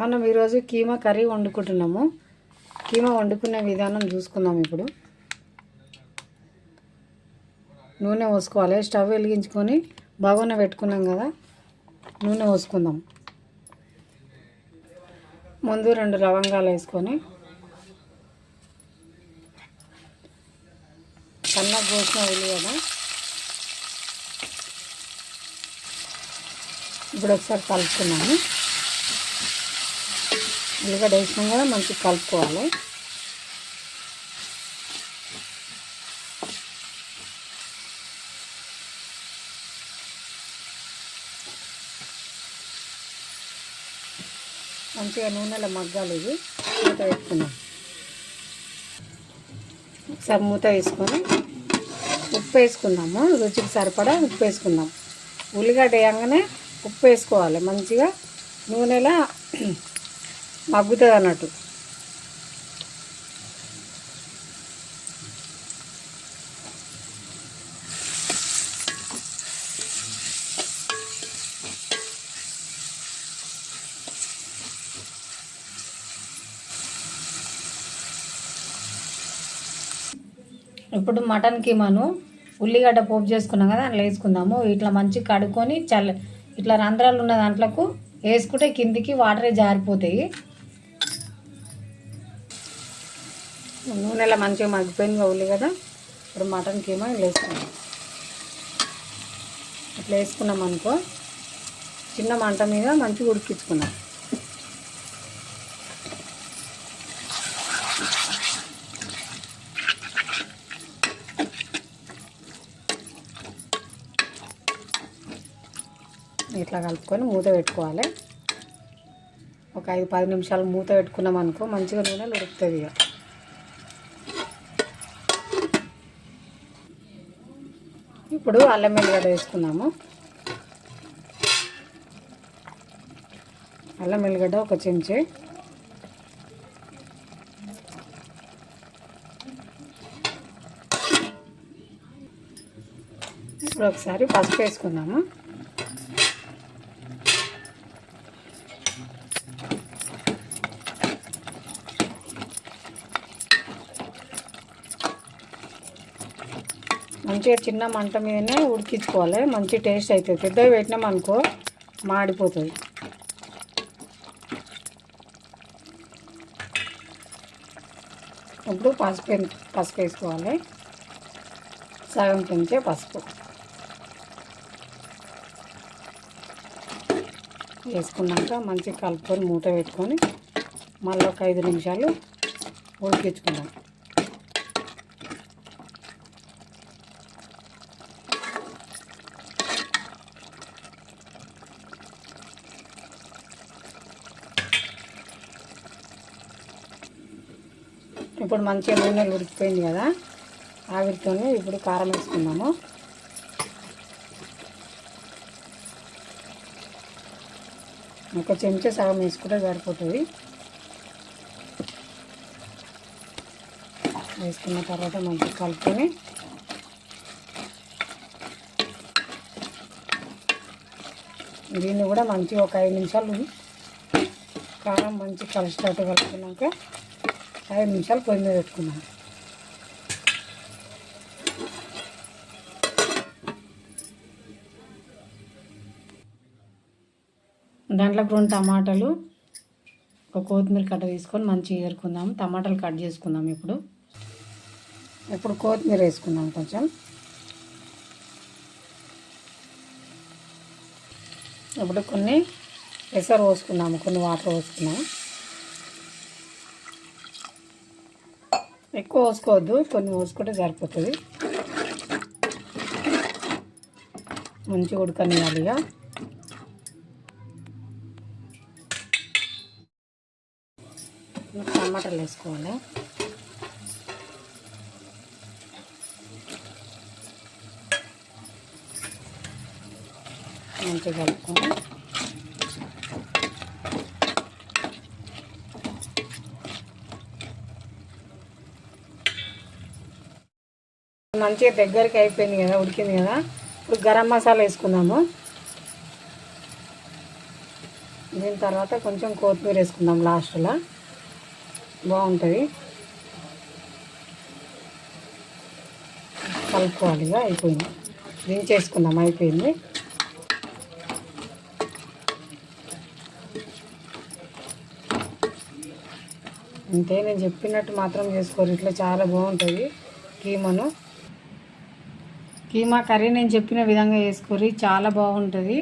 మనం ఈరోజు కీమా కర్రీ వండుకుంటున్నాము. కీమా వండుకునే విధానం చూసుకుందాం. ఇప్పుడు నూనె పోసుకోవాలి. స్టవ్ వెలిగించుకొని బగోన పెట్టుకున్నాం కదా, నూనె పోసుకుందాం. ముందు 2 లవంగాలు వేసుకొని సన్నగా కోసిన ఉల్లిగడ్డ ఇప్పుడు ఒకసారి కలుపుకున్నాము. ఉల్లిగడ్డ వేసినాం కదా, మంచిగా కలుపుకోవాలి. మంచిగా నూనెలో మగ్గాలి. ఇది మూత వేసుకున్నాం. ఒకసారి మూత వేసుకొని ఉప్పు వేసుకుందాము. రుచికి సరిపడా ఉప్పు వేసుకుందాం. ఉల్లిగడ్డ వేయగానే ఉప్పు వేసుకోవాలి. మంచిగా నూనెలో మగ్గుతుంది అన్నట్టు. ఇప్పుడు మటన్ కీమాను ఉల్లిగడ్డ పోపు చేసుకున్నాం కదా, అందులో వేసుకుందాము. ఇట్లా మంచిగా కడుక్కొని ఇట్లా రంధ్రాలు ఉన్న దాంట్లోకి వేసుకుంటే కిందికి వాటరే జారిపోతాయి. నూనెలో మంచిగా మగ్గిపోయింది ఉల్లిగడ్డ. ఇప్పుడు మటన్ కీమా ఇలా వేసుకున్నాం. ఇట్లా వేసుకున్నాం అనుకో, చిన్న మంట మీద మంచిగా ఉడికించుకున్నాం. ఇట్లా కలుపుకొని మూత పెట్టుకోవాలి. ఒక 5-10 నిమిషాలు మూత పెట్టుకున్నాం అనుకో, మంచిగా నూనెలు ఉడుకుతుంది. ఇక ఇప్పుడు అల్లం వెల్లిగడ్డ వేసుకున్నాము. అల్లం వెల్లిగడ్డ ఒక చెంచా, ఇప్పుడు ఒకసారి పసుపు వేసుకుందాము. మంచిగా చిన్న మంట మీదనే ఉడికించుకోవాలి. మంచి టేస్ట్ అవుతుంది. పెద్దగా పెట్టినాం అనుకో మాడిపోతుంది. ఇప్పుడు పసుపు వేసుకోవాలి. సగం చెంచా పసుపు వేసుకున్నాక మంచిగా కలుపుకొని మూత పెట్టుకొని మళ్ళీ ఒక 5 నిమిషాలు ఉడికించుకుందాం. ఇప్పుడు మంచిగా నూనెలు ఉడికిపోయింది కదా, ఆవిరితోనే ఇప్పుడు కారం వేసుకుందాము. ఒక చెంచా సగం వేసుకుంటే సరిపోతుంది. వేసుకున్న తర్వాత మంచిగా కలుపుకొని దీన్ని కూడా మంచిగా ఒక 5 నిమిషాలు కారం మంచిగా కలిసేటట్టు కలుపుకున్నాక 5 నిమిషాలు పొయ్యి మీద పెట్టుకున్నాం. దాంట్లోకి 2 టమాటాలు, ఒక కొత్తిమీర కట్ట తీసుకొని మంచిగా ఏరుకుందాం. టమాటాలు కట్ చేసుకుందాం. ఇప్పుడు కొత్తిమీర వేసుకుందాం కొంచెం. ఇప్పుడు కొన్ని పెసరు పోసుకున్నాము, కొన్ని వాటర్ పోసుకున్నాము. ఎక్కువ పోసుకోవద్దు, కొన్ని పోసుకుంటే సరిపోతుంది. మంచిగా ఉడకనియాలి. ఇక టమాటాలు వేసుకోవాలి. మంచిగా కలుపుకొని మంచిగా దగ్గరికి అయిపోయింది కదా, ఉడికింది కదా. ఇప్పుడు గరం మసాలా వేసుకుందాము. దీని తర్వాత కొంచెం కొత్తిమీర వేసుకుందాం లాస్ట్లో, బాగుంటుంది. కలుపుకోవాలి. ఇక అయిపోయింది, దించేసుకుందాం, అయిపోయింది. అంతే, నేను చెప్పినట్టు మాత్రం చేసుకోరు, ఇట్లా చాలా బాగుంటుంది. కీమా కర్రీ నేను చెప్పిన విధంగా చేసుకోరు, చాలా బాగుంటుంది.